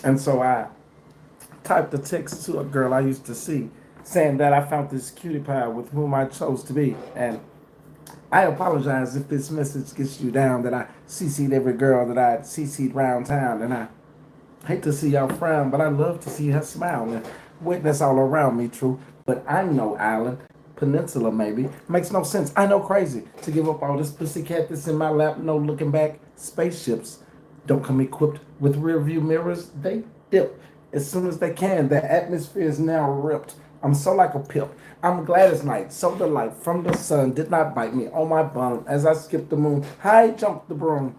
And so I typed a text to a girl I used to see saying that I found this cutie pie with whom I chose to be. And I apologize if this message gets you down that I CC'd every girl that I CC'd round town. And I hate to see y'all frown, but I love to see her smile and witness all around me, true. But I'm no island, peninsula maybe. Makes no sense. I know crazy to give up all this pussycat that's in my lap, no looking back. Spaceships don't come equipped with rear view mirrors. They dip as soon as they can. The atmosphere is now ripped. I'm so like a pimp. I'm glad it's night. So the light from the sun did not bite me on my bum as I skipped the moon. High jumped the broom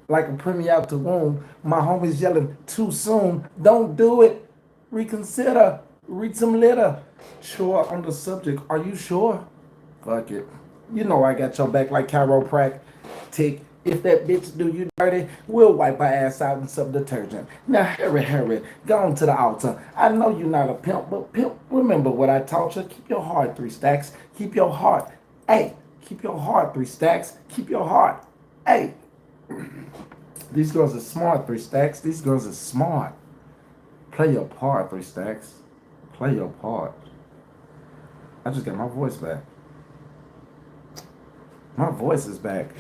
like a premier out the womb. My homies yelling too soon. Don't do it. Reconsider. Read some litter. Sure on the subject. Are you sure? Fuck it. You know I got your back like chiropractic. If that bitch do you dirty, we'll wipe her ass out in some detergent. Now hurry, go on to the altar. I know you're not a pimp, but pimp, remember what I taught you. Keep your heart 3 stacks. Keep your heart. Hey, keep your heart 3 stacks. Keep your heart. Hey, these girls are smart 3 stacks. These girls are smart. Play your part 3 stacks. Play your part. I just got my voice back. My voice is back.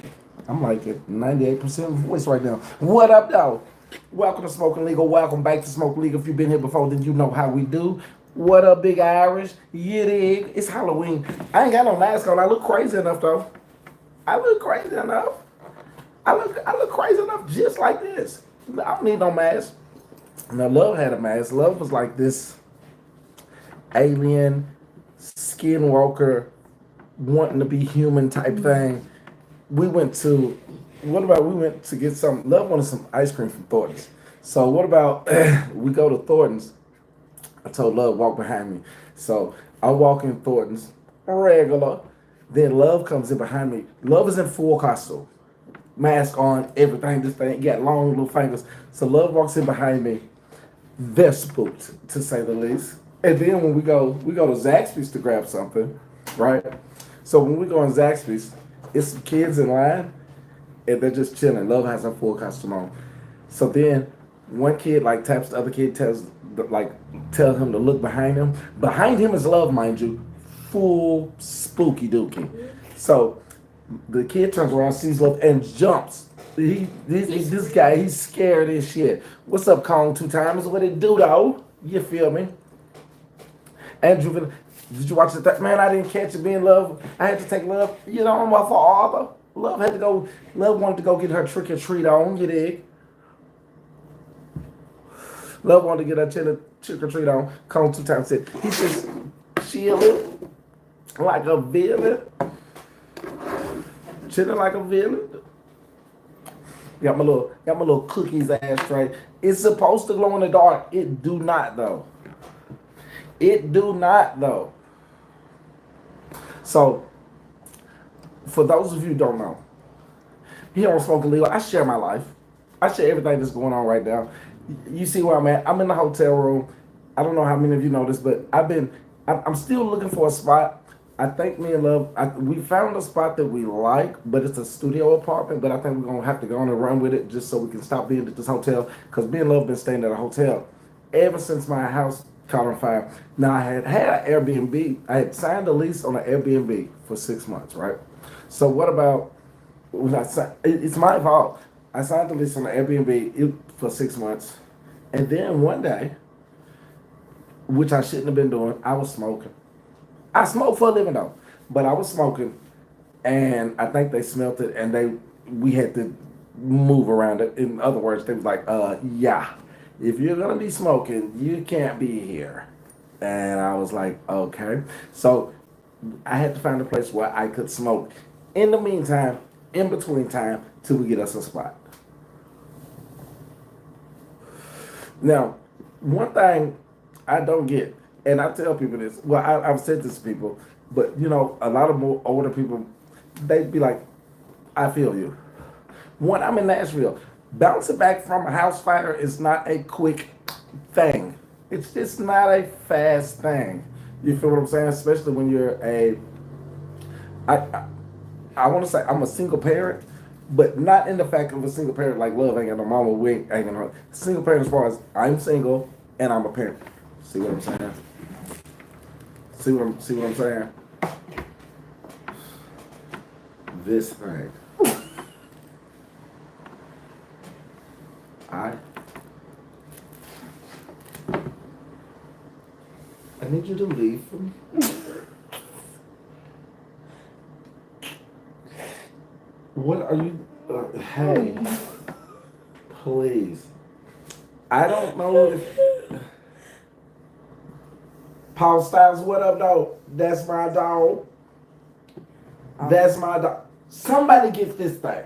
I'm like at 98% voice right now. What up, though? Welcome to Smoking Legal. Welcome back to Smoking Legal. If you've been here before, then you know how we do. What up, Big Irish? You dig? It's Halloween. I ain't got no mask on. I look crazy enough, though. I look crazy enough. I look crazy enough just like this. I don't need no mask. Now, Love had a mask. Love was like this alien, skinwalker, wanting to be human type thing. We went to get some. Love wanted some ice cream from Thornton's. So what about we go to Thornton's? I told Love walk behind me. So I walk in Thornton's regular. Then Love comes in behind me. Love is in full costume, mask on, everything. This thing got long little fingers. So Love walks in behind me. They're spooked to say the least. And then when we go to Zaxby's to grab something, right? So when we go in Zaxby's, it's some kids in line, and they're just chilling. Love has her full costume on. So then one kid like taps the other kid, tells him to look behind him. Behind him is Love, mind you, full spooky dookie. So the kid turns around, sees Love, and jumps. This guy, he's scared as shit. What's up, Kong? 2 times. What it do, though? You feel me? Andrew, did you watch the man? I didn't catch it being Love. I had to take Love. You know, I'm my father. Love had to go. Love wanted to go get her trick or treat on. You dig? Love wanted to get her trick or treat on. Kong 2 times said he's just chilling like a villain. Chilling like a villain. Got my little cookies ashtray. It's supposed to glow in the dark. It do not though. It do not though. So, for those of you who don't know, here on Smoking Legal, I share my life. I share everything that's going on right now. You see where I'm at. I'm in the hotel room. I don't know how many of you know this, but I'm still looking for a spot. I think me and Love, we found a spot that we like, but it's a studio apartment, but I think we're going to have to go on and run with it just so we can stop being at this hotel, because me and Love been staying at a hotel ever since my house caught on fire. Now, I had an Airbnb. I had signed a lease on an Airbnb for 6 months, right? So what about, it's my fault. I signed the lease on the Airbnb for 6 months, and then one day, which I shouldn't have been doing, I was smoking. I smoke for a living though, but I was smoking, and I think they smelt it, and we had to move around it. In other words, they was like, yeah, if you're gonna be smoking, you can't be here. And I was like, okay. So I had to find a place where I could smoke. In the meantime, in between time, till we get us a spot. Now, one thing I don't get, and I tell people this, well, I've said this to people, but you know, a lot of more older people, they'd be like, I feel you. When I'm in Nashville, bouncing back from a house fire is not a quick thing. It's just not a fast thing. You feel what I'm saying? Especially when you're I want to say I'm a single parent, but not in the fact of a single parent like love ain't got no mama, we ain't got no single parent as far as I'm single and I'm a parent. See what I'm saying? See what I'm saying? This thing. I need you to leave for me. What are you? Hey, please. I don't know if Paul Styles. What up, though? That's my dog. That's my dog. Somebody get this thing.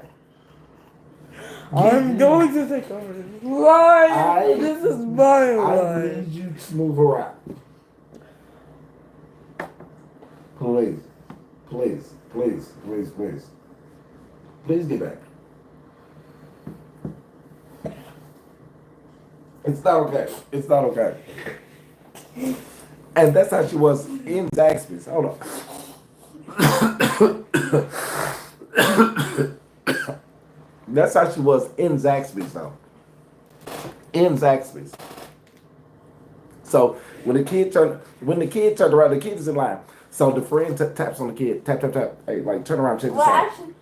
I'm going to take over this line. This is my line. I need you to move around. Please, please, please, please, please. Please get back. It's not okay. It's not okay. And that's how she was in Zaxby's. Hold on. That's how she was in Zaxby's, though. In Zaxby's. So when the kid turned around, the kid is in line. So the friend taps on the kid, tap, tap, tap. Hey, like turn around, check this out. Actually,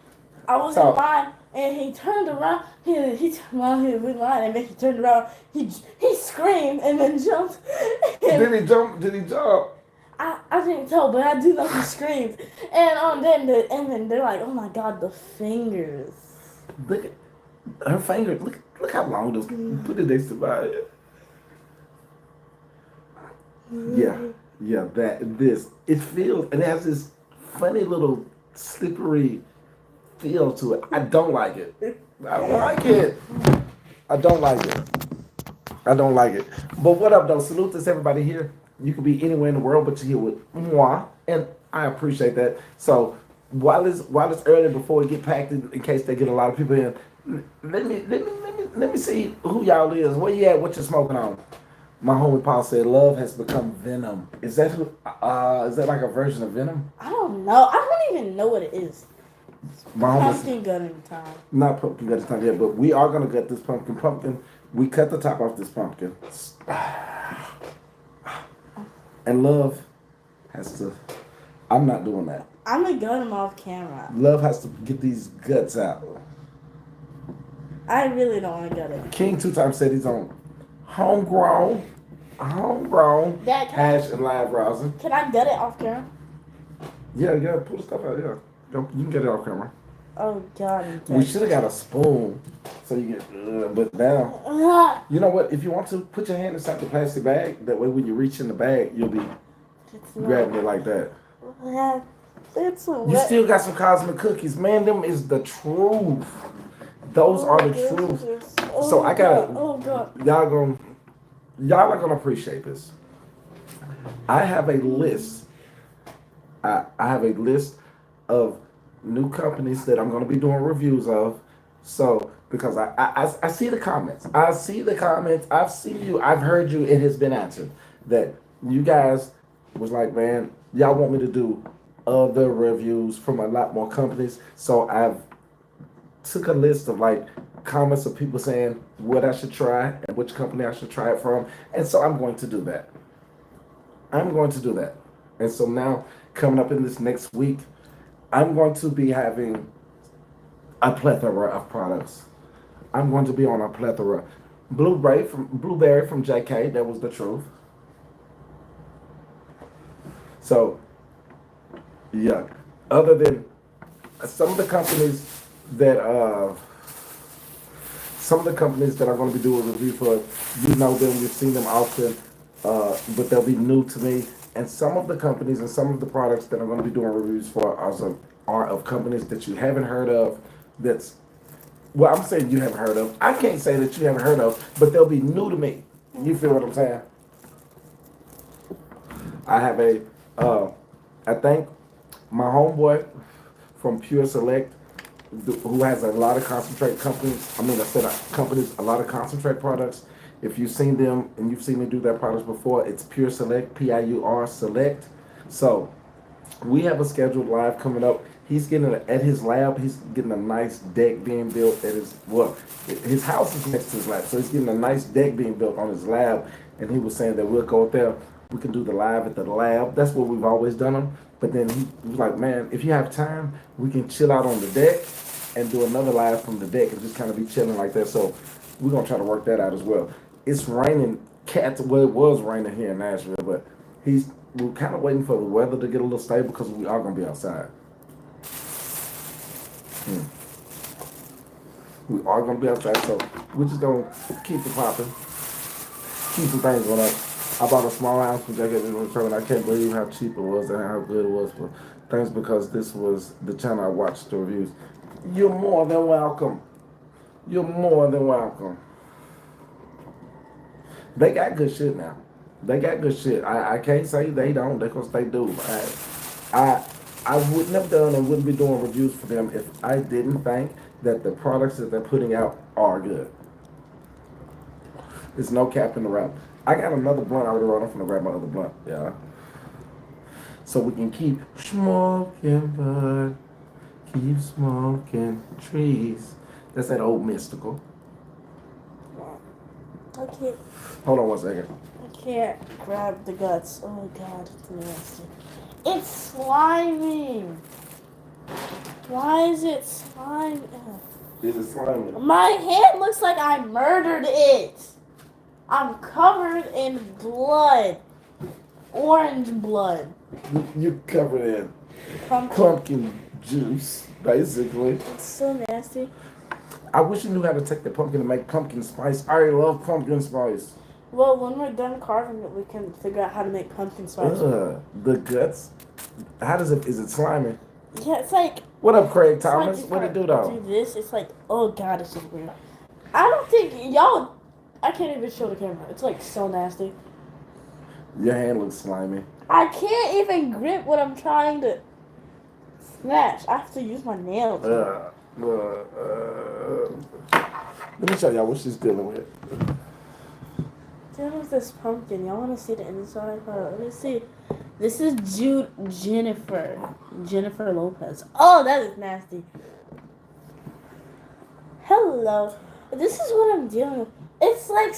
I was in line and he turned around. He turned around. He was in line and then he turned around. He screamed and then jumped. Did he jump? Did he jump? I didn't tell, but I do know he screamed. And then they're like, oh my god, the fingers. Look at her fingers. Look how long those. Put it next to mine. Yeah. This it feels and it has this funny little slippery feel to it. I don't like it. I don't like it. I don't like it. I don't like it. But what up, though? Salute to everybody here. You could be anywhere in the world, but you're here with moi, and I appreciate that. So while it's early before we get packed in case they get a lot of people in, let me see who y'all is. Where you at? What you smoking on? My homie Paul said love has become venom. Is that like a version of venom? I don't know. I don't even know what it is. Pumpkin gutting time. Not pumpkin gutting time yet, but we are gonna gut this pumpkin. We cut the top off this pumpkin. And love has to. I'm not doing that. I'm gonna gut him off camera. Love has to get these guts out. I really don't want to gut it. King 2 times said he's on homegrown hash and live rosin. Can I gut it off camera? Yeah, pull the stuff out. Yeah, you can get it off camera. Oh God! We should have got a spoon so you get. But now, you know what? If you want to, put your hand inside the plastic bag. That way, when you reach in the bag, you'll be grabbing it like that. You still got some cosmic cookies, man. Them is the truth. Those are the truth. So I gotta. Oh God! Y'all are gonna appreciate this. I have a list. I have a list of new companies that I'm going to be doing reviews of. So, because I see the comments. I've seen you. I've heard you. It has been answered. That you guys was like, man, y'all want me to do other reviews from a lot more companies. So, I've took a list of like comments of people saying what I should try and which company I should try it from. And so, I'm going to do that. And so now, coming up in this next week, I'm going to be having a plethora of products. I'm going to be on a plethora. Blueberry from JK, that was the truth. So, yeah. Other than some of the companies that I'm going to be doing a review for, you know them, you've seen them often, but they'll be new to me. And some of the companies and some of the products that I'm going to be doing reviews for are of companies that you haven't heard of. I'm saying you haven't heard of. I can't say that you haven't heard of, but they'll be new to me. You feel what I'm saying? I have I think my homeboy from Pure Select, who has a lot of concentrate companies. A lot of concentrate products. If you've seen them and you've seen me do their products before, it's Pure Select, PIUR Select. So we have a scheduled live coming up He's getting at his lab. He's getting a nice deck being built at his house is next to his lab, so he's getting a nice deck being built on his lab. And he was saying that we'll go up there. We can do the live at the lab. That's what we've always done them. But then he was like, man, if you have time, we can chill out on the deck and do another live from the deck and just kind of be chilling like that. So we're gonna try to work that out as well. It's raining cats. Well, it was raining here in Nashville, but we're kind of waiting for the weather to get a little stable because we are gonna be outside. We are gonna be outside, so we're just gonna keep it popping, keep some things going up. I bought a small ounce from jacket in return. I can't believe how cheap it was and how good it was for things because this was the channel I watched the reviews. You're more than welcome. You're more than welcome. They got good shit now. They got good shit. I can't say they don't because they do. I wouldn't have done and wouldn't be doing reviews for them if I didn't think that the products that they're putting out are good. There's no cap in the rap. I got another blunt I already wrote. I'm gonna grab my other blunt. Yeah. So we can keep smoking, bud. Keep smoking trees. That's that old mystical. I can't. Hold on one second. I can't grab the guts. Oh god, it's nasty. It's slimy. Why is it slimy? Is it slimy? My hand looks like I murdered it. I'm covered in blood. Orange blood. You covered in pumpkin juice, basically. It's so nasty. I wish you knew how to take the pumpkin and make pumpkin spice. I already love pumpkin spice. Well, when we're done carving it, we can figure out how to make pumpkin spice. The guts. How does it? Is it slimy? Yeah, it's like. What up, Craig Thomas? Like what it do though? Do this. It's like, oh god, it's just weird. I don't think y'all. I can't even show the camera. It's like so nasty. Your hand looks slimy. I can't even grip what I'm trying to snatch. I have to use my nails. Let me show y'all what she's dealing with. Dealing with this pumpkin. Y'all want to see the inside? Let me see. This is Jennifer Lopez. Oh, that is nasty. Hello. This is what I'm dealing with. It's like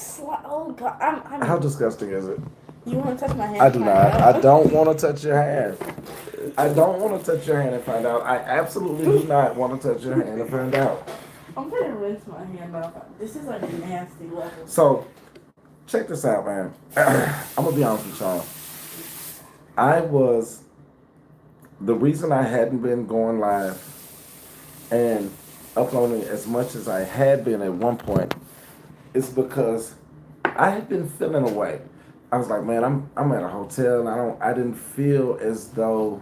oh god. I'm. How disgusting is it? You want to touch my hand? I do not. I don't want to touch your hand. I don't want to touch your hand and find out. I absolutely do not want to touch your hand and find out. I'm gonna rinse my hand off. This is like a nasty level. So, check this out, man. I'm gonna be honest with y'all. The reason I hadn't been going live and uploading as much as I had been at one point is because I had been feeling away. I was like, man, I'm at a hotel and I didn't feel as though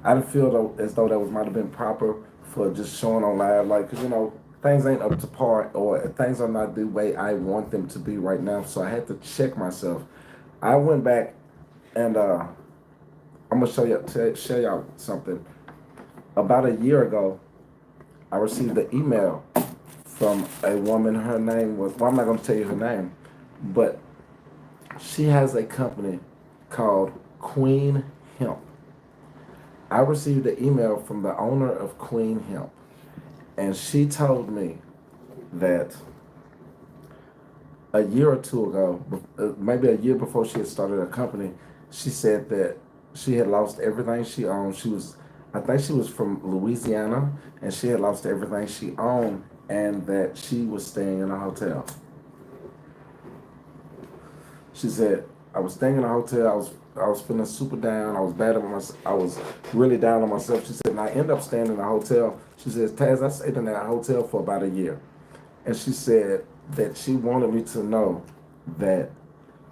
that might have been proper for just showing on live, like, cause things ain't up to par or things are not the way I want them to be right now. So I had to check myself. I went back and I'm gonna show y'all something. About a year ago, I received an email from a woman. Her name was, well, I'm not gonna tell you her name, but she has a company called Queen Hemp. I received an email from the owner of Queen Hemp, and she told me that a year or two ago, maybe a year before she had started her company, she said that she had lost everything she owned. I think she was from Louisiana, and she had lost everything she owned, and that she was staying in a hotel. She said, I was staying in a hotel, I was feeling super down, I was really down on myself. She said, and I ended up staying in a hotel. She says, Taz, I stayed in that hotel for about a year. And she said that she wanted me to know that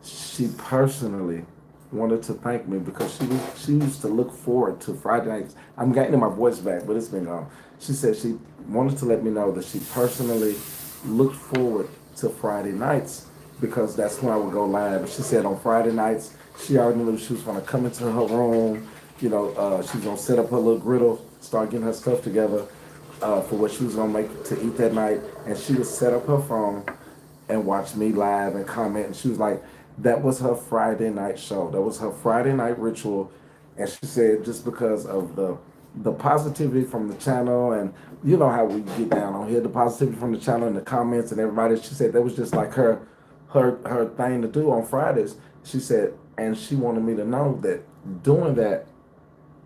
she personally wanted to thank me because she used to look forward to Friday nights. I'm getting my voice back, but it's been gone. She said she wanted to let me know that she personally looked forward to Friday nights because that's when I would go live. She said on Friday nights, she already knew she was going to come into her room, she was going to set up her little griddle, start getting her stuff together for what she was going to make to eat that night. And she would set up her phone and watch me live and comment. And she was like, that was her Friday night show. That was her Friday night ritual. And she said just because of the positivity from the channel, and you know how we get down on here, the positivity from the channel and the comments and everybody. She said that was just like her thing to do on Fridays. She said, and she wanted me to know that doing that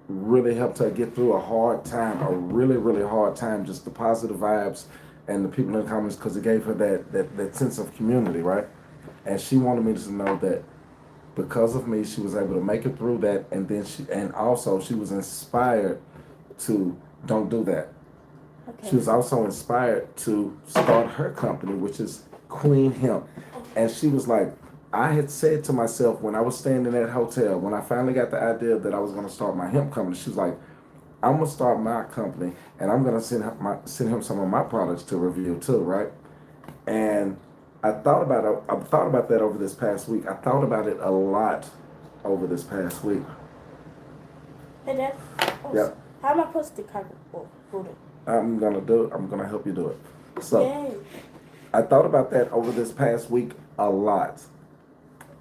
really helped her get through a hard time, a really hard time. Just the positive vibes and the people in the comments, because it gave her that sense of community, right? And she wanted me to know that because of me, she was able to make it through that, and then she was inspired to don't do that. Okay. She was also inspired to start her company, which is Queen Hemp. And she was like, I had said to myself when I was staying in that hotel, when I finally got the idea that I was going to start my hemp company, she was like, I'm going to start my company and I'm going to send him some of my products to review too, right? And I thought about that over this past week. I thought about it a lot over this past week. Hey, Dad. Yeah. How am I supposed to cover food? I'm gonna help you do it. So Yay. I thought about that over this past week a lot.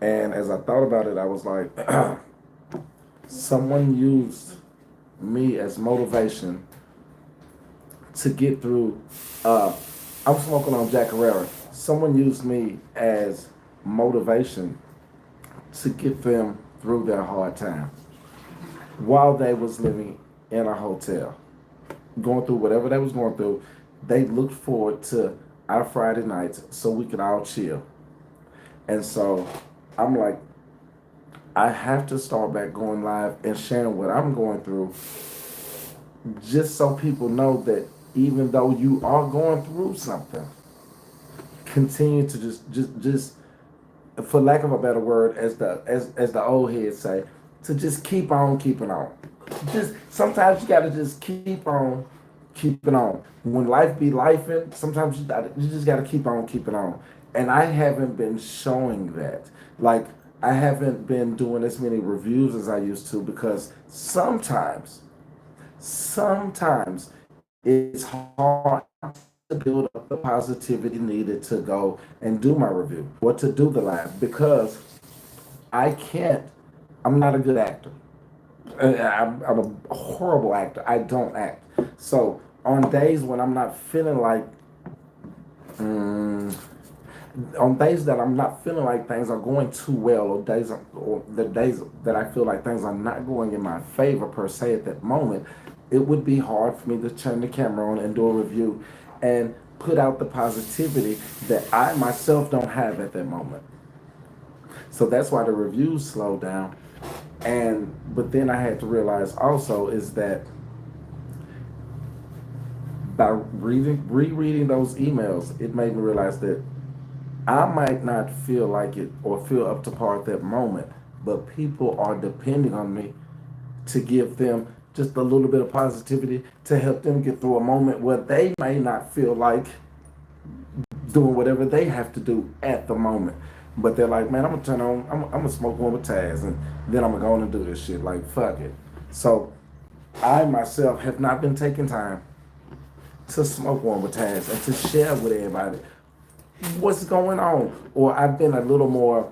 And as I thought about it, I was like, someone used me as motivation to get through. I'm smoking on Jack Herrera. Someone used me as motivation to get them through their hard time while they was living in a hotel, going through whatever they was going through. They looked forward to our Friday nights so we could all chill. And so I'm like, I have to start back going live and sharing what I'm going through, just so people know that even though you are going through something, continue to just for lack of a better word, as the old heads say, to just keep on keeping on. Just sometimes you gotta just keep on keeping on. When life be lifing, sometimes you just gotta keep on keeping on. And I haven't been showing that. Like, I haven't been doing as many reviews as I used to, because sometimes it's hard to build up the positivity needed to go and do my review or to do the live, because I can't, I'm not a good actor. I'm a horrible actor. I don't act. So on days when I'm not feeling like, mm, on days that I'm not feeling like things are going too well, or the days that I feel like things are not going in my favor per se at that moment, it would be hard for me to turn the camera on and do a review and put out the positivity that I myself don't have at that moment. So that's why the reviews slow down. But then I had to realize also is that by rereading those emails, it made me realize that I might not feel like it or feel up to par at that moment, but people are depending on me to give them just a little bit of positivity to help them get through a moment where they may not feel like doing whatever they have to do at the moment. But they're like, man, I'm gonna turn on, I'm gonna smoke one with Taz, and then I'm gonna go on and do this shit. Like, fuck it. So I myself have not been taking time to smoke one with Taz and to share with everybody what's going on. Or I've been a little more,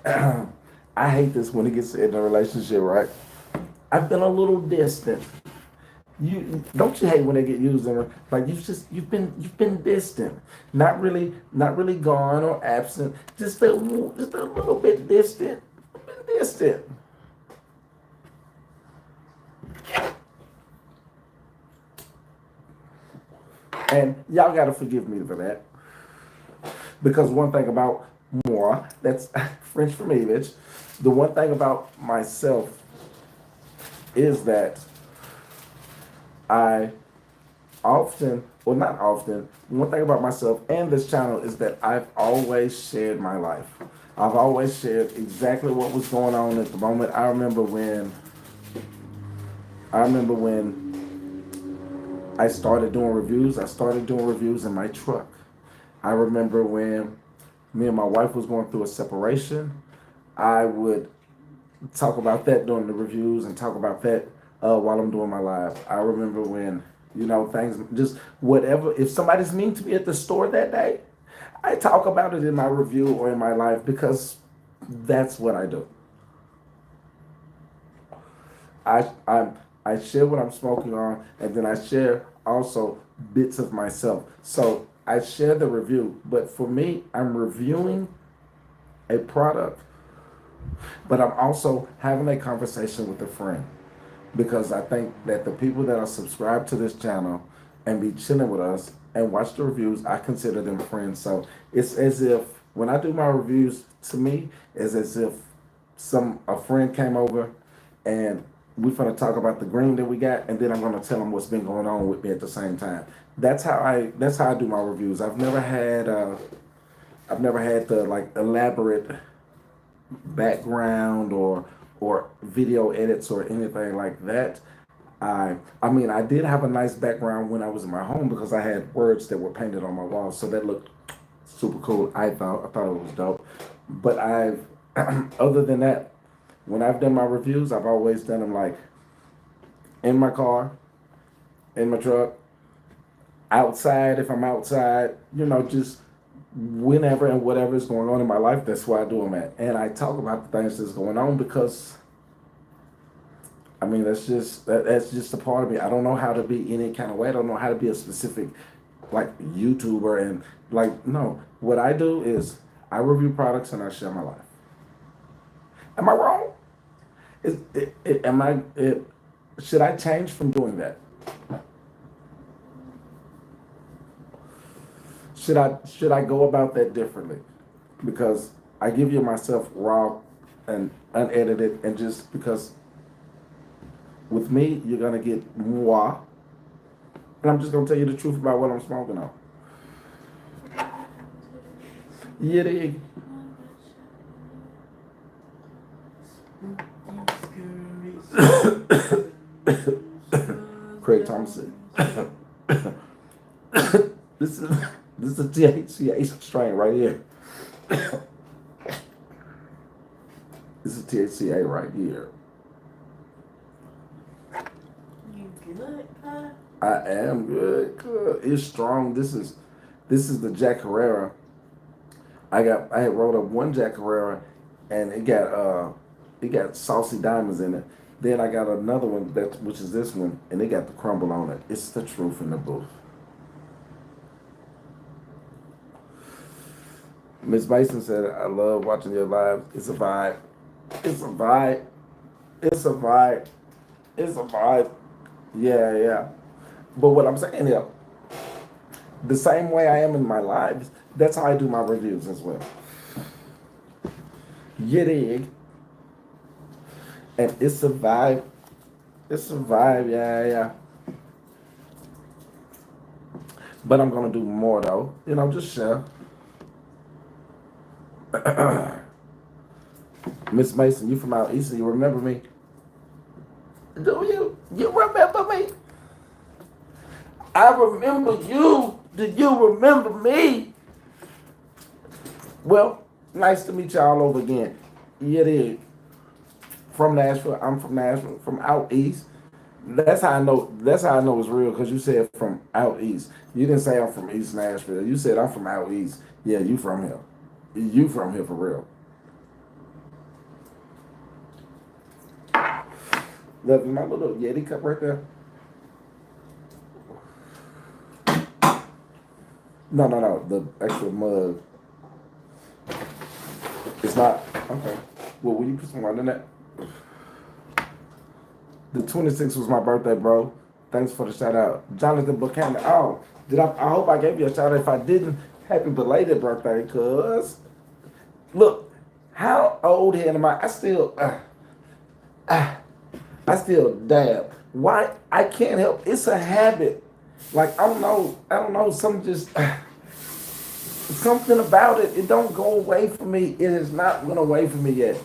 I hate this when it gets in a relationship, right? I've been a little distant. You don't you hate when they get used in, like, you've been distant, not really gone or absent, just a little bit distant. I've been distant. And y'all gotta forgive me for that. Because one thing about moi, that's French for me, bitch. The one thing about myself is that I often, or not often, one thing about myself and this channel is that I've always shared my life. I've always shared exactly what was going on at the moment. I remember when I started doing reviews. I started doing reviews in my truck. I remember when me and my wife was going through a separation. I would talk about that during the reviews and talk about that while I'm doing my live. I remember when, things just whatever. If somebody's mean to me at the store that day, I talk about it in my review or in my life, because that's what I do. I share what I'm smoking on, and then I share also bits of myself. So I share the review, but for me, I'm reviewing a product, but I'm also having a conversation with a friend because I think that the people that are subscribed to this channel and be chilling with us and watch the reviews, I consider them friends. So it's as if when I do my reviews, to me, it's as if a friend came over and we're gonna talk about the green that we got, and then I'm gonna tell them what's been going on with me at the same time. That's how I do my reviews. I've never had the like elaborate background or video edits or anything like that. I mean I did have a nice background when I was in my home because I had words that were painted on my walls, so that looked super cool. I thought it was dope. But I've other than that, when I've done my reviews, I've always done them like in my car, in my truck, outside if I'm outside, just whenever and whatever is going on in my life, that's where I do them at. And I talk about the things that's going on because I mean that's just a part of me. I don't know how to be any kind of way. I don't know how to be a specific like YouTuber and like no. What I do is I review products and I share my life. Am I wrong? Am I? Should I change from doing that? Should I go about that differently? Because I give you myself raw and unedited, and just because with me you're gonna get moi, and I'm just gonna tell you the truth about what I'm smoking on. Yeah, dig. Craig Thompson. this is this is a THCA strain right here. This is THCA right here. You good, huh? I am good. Good. It's strong. This is the Jack Herrera. I had rolled up one Jack Herrera, and it got saucy diamonds in it. Then I got another one which is this one, and it got the crumble on it. It's the truth in the booth. Miss Mason said, "I love watching your lives. It's a vibe. It's a vibe. It's a vibe. It's a vibe. Yeah, yeah." But what I'm saying here, the same way I am in my lives, that's how I do my reviews as well. You dig? And it's a vibe. It's a vibe, yeah, yeah. But I'm gonna do more though. Just share. Miss Mason, you from out east, you remember me? Do you? You remember me? I remember you. Do you remember me? Well, nice to meet you all over again. Yeah, it is. From Nashville. I'm from Nashville, from out east. That's how I know. That's how I know it's real. Because you said from out east. You didn't say I'm from East Nashville. You said I'm from out east. Yeah, you from here. You from here for real. Look, my little Yeti cup right there. No. The actual mug. It's not. Okay. Well, will you put some wine in that? The 26th was my birthday, bro. Thanks for the shout out. Jonathan Buchanan. Oh, I hope I gave you a shout out. If I didn't, happy belated birthday, cuz. Look, how old head am I? I still dab. Why? I can't help. It's a habit. Like, I don't know, something about it. It don't go away from me. It has not went away from me yet.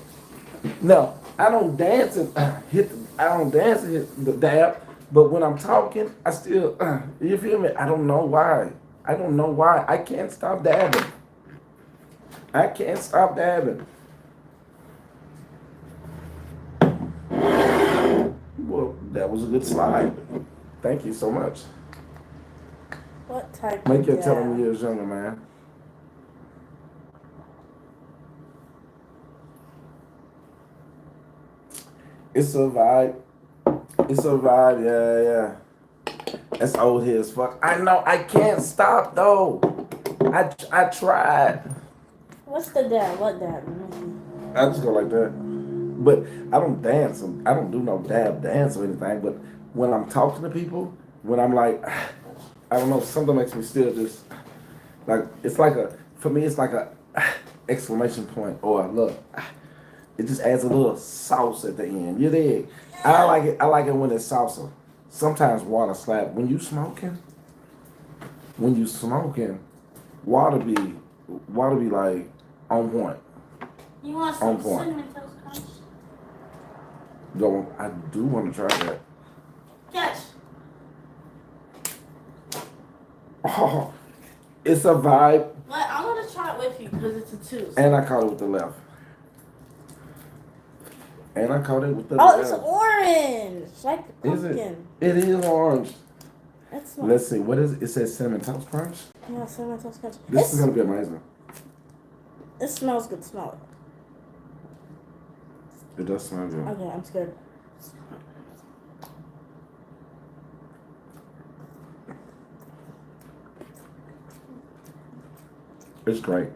No, I don't dance and hit the dab, but when I'm talking, I still, you feel me? I don't know why. I can't stop dabbing. I can't stop dabbing. Well, that was a good slide. Thank you so much. What type Make of your dab? telling years younger, man. It's a vibe. It's a vibe, yeah. That's old here as fuck. I know, I can't stop though. I tried. What's the dab? What dab? I just go like that. But I don't dance. I don't do no dab dance or anything. But when I'm talking to people, when I'm like, I don't know, something makes me still just like it's like a for me it's like a exclamation point or a look. It just adds a little sauce at the end. You dig? I like it. I like it when it's salsa. Sometimes water slap. When you smoking, water be water be like on point. You want On some point. cinnamon toast crunch? Go. I do want to try that. Catch. Oh, it's a vibe. But I'm gonna try it with you because it's a two. And I caught it with the left. And I caught it with the Oh, left. it's orange, like the Is it? pumpkin. It is orange. That's Let's see. What is it? It says cinnamon toast crunch. Yeah, cinnamon toast crunch. This is gonna be amazing. It smells good. Smell It does smell good. it. Okay, I'm scared. It's great.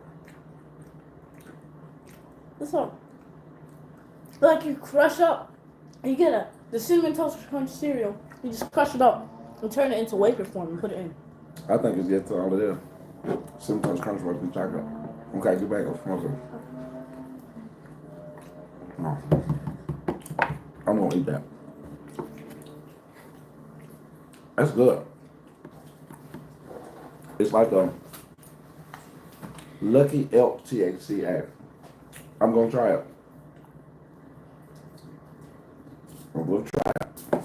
This one, like you crush up, you get the cinnamon toast crunch cereal. You just crush it up and turn it into wafer form and put it in. I think it's get to all of this. Cinnamon toast crunch roast and chocolate. Okay, get back up. Smoke it. No. I'm gonna eat that. That's good. It's like a Lucky Elk THC ad. I'm gonna try it. I'm gonna try it.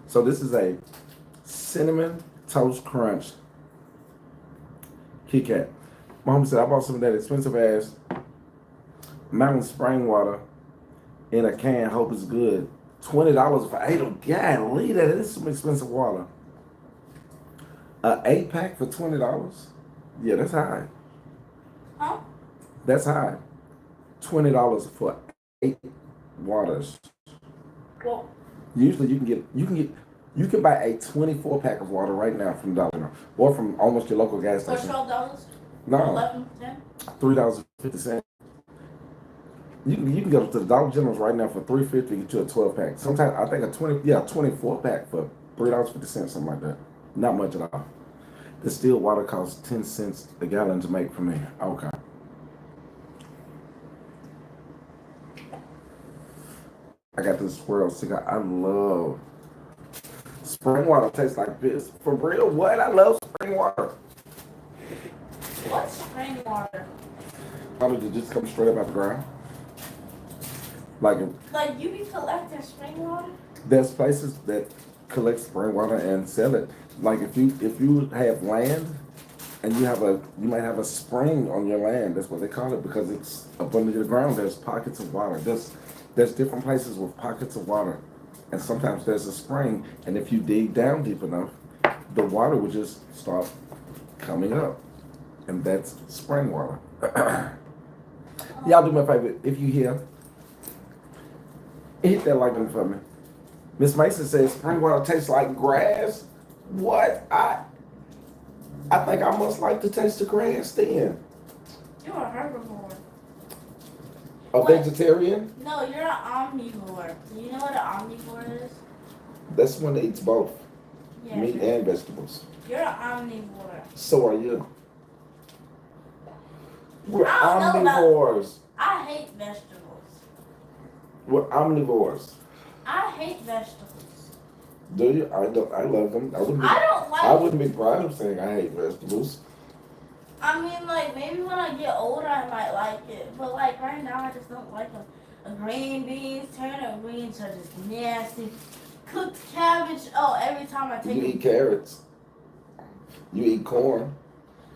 So this is a cinnamon toast crunch Kit Kat. Mom said I bought some of that expensive ass mountain spring water in a can. Hope it's good. $20 for 8 of golly, that is some expensive water. A 8-pack for $20? Yeah, that's high. Huh? That's high. $20 for 8 waters. Well, Usually you can buy a 24-pack of water right now from Dollar General or from almost your local gas for station. $12. No, 11, 10. $3.50. You can go to the Dollar Generals right now for $3.50 get you a 12-pack. Sometimes I think a 24-pack for $3.50, something like that. Not much at all. Distilled water costs 10 cents a gallon to make for me. Okay. I got this swirl cigar. I love spring water. Tastes like this. For real? What? I love spring water. What's spring water? How did it just come straight up out the ground? Like you be collecting spring water? there's places that collect spring water and sell it. Like if you have land and you might have a spring on your land. That's what they call it because it's up under the ground. There's pockets of water. There's different places with pockets of water, and sometimes there's a spring. And if you dig down deep enough, the water will just start coming up, and that's spring water. Y'all do me a favor if you hear. Hit that like button for me. Miss Mason says spring water tastes like grass. What? I think I must like to taste the grass then. You're a herbivore. A What? vegetarian? No, you're an omnivore. Do you know what an omnivore is? That's one that eats both Yeah. meat and vegetables. You're an omnivore. So are you. We're I don't know about- omnivores. I hate vegetables. We're omnivores. I hate vegetables. Do you? I don't. I love them. I don't like. I wouldn't be proud of saying I hate vegetables. I mean, like, maybe when I get older, I might like it. But, like, right now, I just don't like them. Green beans, turnip greens are just nasty. Cooked cabbage, oh, every time I take You eat carrots. You eat corn.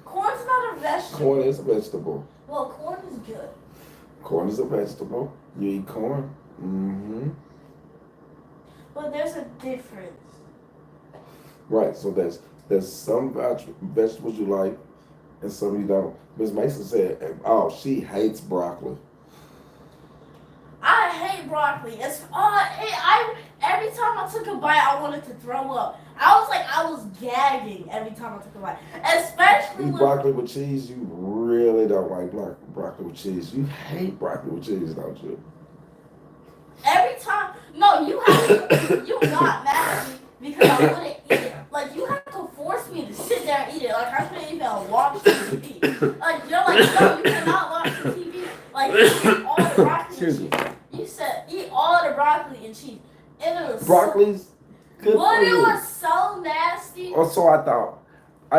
Corn's not a vegetable. Corn is a vegetable. Well, corn is good. Corn is a vegetable. You eat corn. Mm-hmm. But there's a difference. Right. So there's some vegetables you like and some you don't. Ms. Mason said, oh, she hates broccoli. broccoli. Every time I took a bite, I wanted to throw up. I was gagging every time I took a bite. Especially Eat with broccoli with cheese. You really don't like broccoli with cheese. You hate broccoli with cheese, don't you? every time. No, you got mad at me because I wouldn't eat it. Like you had to force me to sit there and eat it. Like I couldn't even watch the TV. Like you're like, no, you cannot watch the TV. Like eat all the broccoli and cheese. You said eat all the broccoli and cheese. And it was Broccoli's good but for it you. was so nasty. Or so I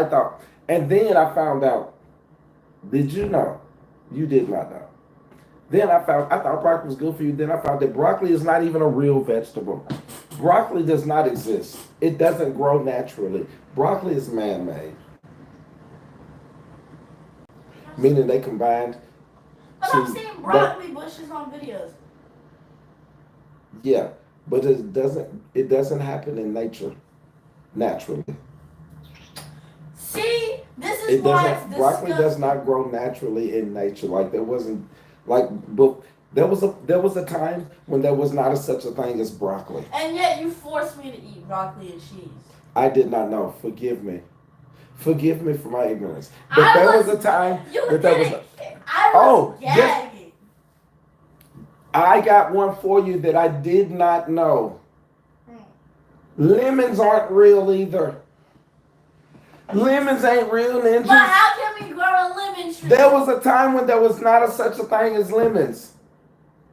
thought. And then I found out. Did you know? You did not know. Then I thought broccoli was good for you. Then I found that broccoli is not even a real vegetable. Broccoli does not exist. It doesn't grow naturally. Broccoli is man-made. Meaning they combined. But I'm seeing broccoli bushes on videos. Yeah, but it doesn't happen in nature naturally. See, this is why it's Broccoli does not grow naturally in nature. Like but there was a time when there was not such a thing as broccoli. And yet you forced me to eat broccoli and cheese. I did not know. Forgive me. Forgive me for my ignorance. But there was a time that there was. I was gagging. Yes, I got one for you that I did not know. Lemons aren't real either. Lemons ain't real, ninjas. But how can we grow a lemon tree? There was a time when there was not such a thing as lemons.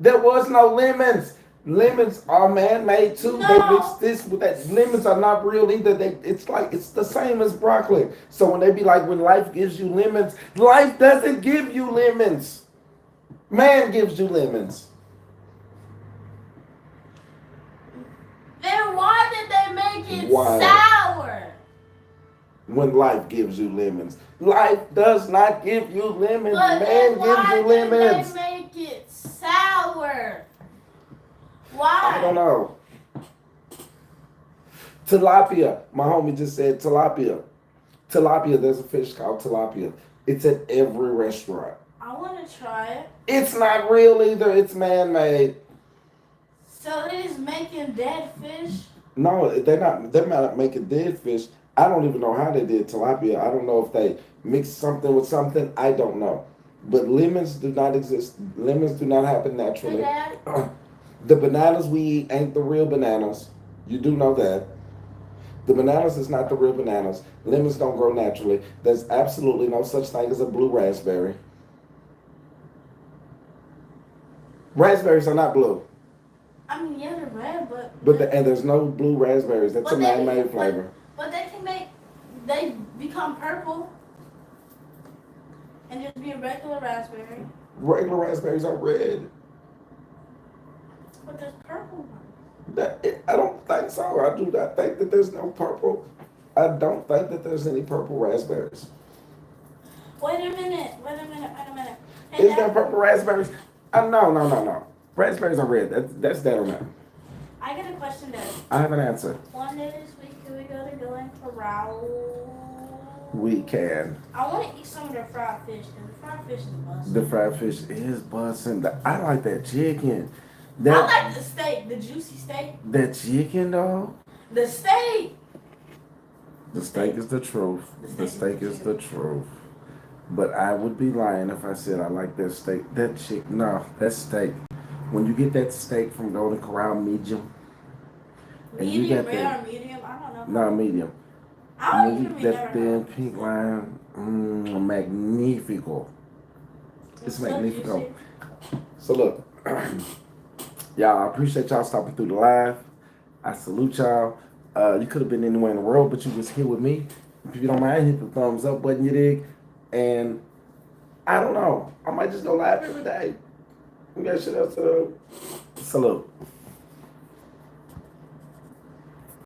There was no lemons. Lemons are man-made too. No. They mix this with that. Lemons are not real either. It's the same as broccoli. So when they be like, when life gives you lemons, life doesn't give you lemons. Man gives you lemons. Then why did they make it Why? sour? When life gives you lemons, life does not give you lemons. But Man gives you lemons. Why did they make it sour? Why? I don't know. Tilapia. My homie just said tilapia. Tilapia, there's a fish called tilapia. It's at every restaurant. I want to try it. It's not real either. It's man-made. So they're just making dead fish? No, they're not. They're not making dead fish. I don't even know how they did tilapia. I don't know if they mixed something with something. I don't know. But lemons do not exist. Lemons do not happen naturally. Hey, Dad. The bananas we eat ain't the real bananas. You do know that. The bananas is not the real bananas. Lemons don't grow naturally. There's absolutely no such thing as a blue raspberry. Raspberries are not blue. I mean, yeah, they're red, but And there's no blue raspberries. That's a man-made flavor. But they become purple and just be a regular raspberry. Regular raspberries are red. But there's purple ones. I don't think so. I do not think that there's no purple. I don't think that there's any purple raspberries. Wait a minute. Hey, Is there purple raspberries? No. Raspberries are red. That's that or not. I got a question, Dad. I have an answer. One day this week, can we go to Glen Corral? We can. I want to eat some of their fried fish, because the fried fish is busting. The fried fish is busting. I like that chicken. I like the steak, the juicy steak. That chicken, though. The steak. The steak is the truth. The steak is the truth. But I would be lying if I said I like that steak. That chicken, no, that steak. When you get that steak from Golden Corral medium, and you Medium got rare that, or medium? I don't know. no medium. I don't You even get that remember. thin pink line, magnifico. It's so magnifico. juicy. So look, y'all, I appreciate y'all stopping through the live. I salute y'all. You could have been anywhere in the world, but you was here with me. If you don't mind, hit the thumbs up button, you dig? And I don't know. I might just go live every day. We got shit else to do. Salute.